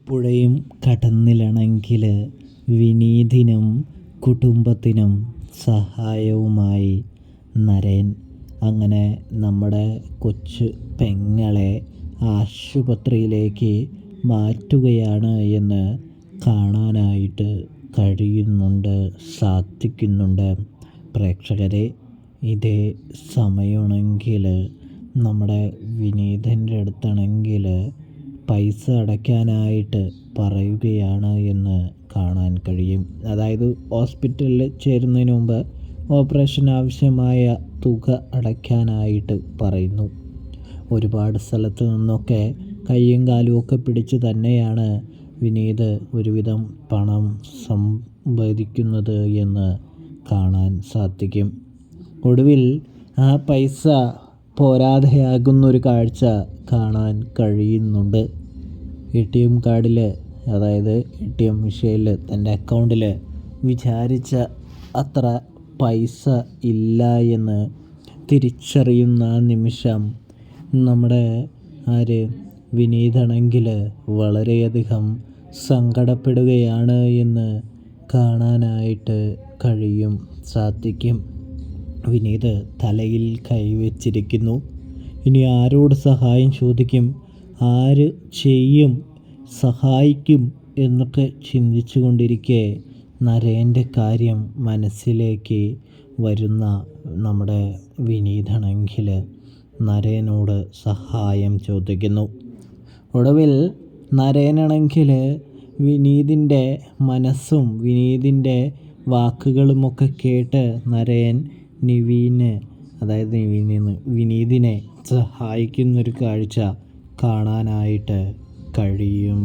പുഴയും കടന്നിലണമെങ്കിൽ വിനീതിനും കുടുംബത്തിനും സഹായവുമായി നരേൻ. അങ്ങനെ നമ്മുടെ കൊച്ചു പെങ്ങളെ ആശുപത്രിയിലേക്ക് മാറ്റുകയാണ് എന്ന് കാണാനായിട്ട് കഴിയുന്നുണ്ട്, സാധിക്കുന്നുണ്ട്. പ്രേക്ഷകരെ, ഇതേ സമയമാണെങ്കിൽ നമ്മുടെ വിനീതൻ്റെ അടുത്താണെങ്കിൽ പൈസ അടയ്ക്കാനായിട്ട് പറയുകയാണ് എന്ന് കാണാൻ കഴിയും. അതായത് ഹോസ്പിറ്റലിൽ ചേരുന്നതിന് മുമ്പ് ഓപ്പറേഷൻ ആവശ്യമായ തുക അടയ്ക്കാനായിട്ട് പറയുന്നു. ഒരുപാട് സ്ഥലത്ത് നിന്നൊക്കെ കയ്യും കാലും ഒക്കെ പിടിച്ച് തന്നെയാണ് വിനീത് ഒരുവിധം പണം സമ്പാദിക്കുന്നത് എന്ന് കാണാൻ സാധിക്കും. ഒടുവിൽ ആ പൈസ പോരാതെയാകുന്നൊരു കാഴ്ച കാണാൻ കഴിയുന്നുണ്ട്. ATM കാർഡിൽ, അതായത് ATM മെഷീനിൽ തൻ്റെ അക്കൗണ്ടിൽ വിചാരിച്ച അത്ര പൈസ ഇല്ല എന്ന് തിരിച്ചറിയുന്ന നിമിഷം നമ്മുടെ വിനീതാണെങ്കിൽ വളരെയധികം സങ്കടപ്പെടുകയാണ് എന്ന് കാണാനായിട്ട് സാധിക്കും. വിനീത് തലയിൽ കൈവച്ചിരിക്കുന്നു. ഇനി ആരോട് സഹായം ചോദിക്കും, ആര് ചെയ്യും, സഹായിക്കും എന്നൊക്കെ ചിന്തിച്ചു കൊണ്ടിരിക്കെ നരേൻ്റെ കാര്യം മനസ്സിലേക്ക് വരുന്ന നമ്മുടെ വിനീതാണെങ്കിൽ നരേനോട് സഹായം ചോദിക്കുന്നു. ഒടുവിൽ നരേനാണെങ്കിൽ വിനീതിൻ്റെ മനസ്സും വിനീതിൻ്റെ വാക്കുകളുമൊക്കെ കേട്ട് നരേൻ വിനീതിനെ സഹായിക്കുന്നൊരു കാഴ്ച കാണാനായിട്ട് കഴിയും.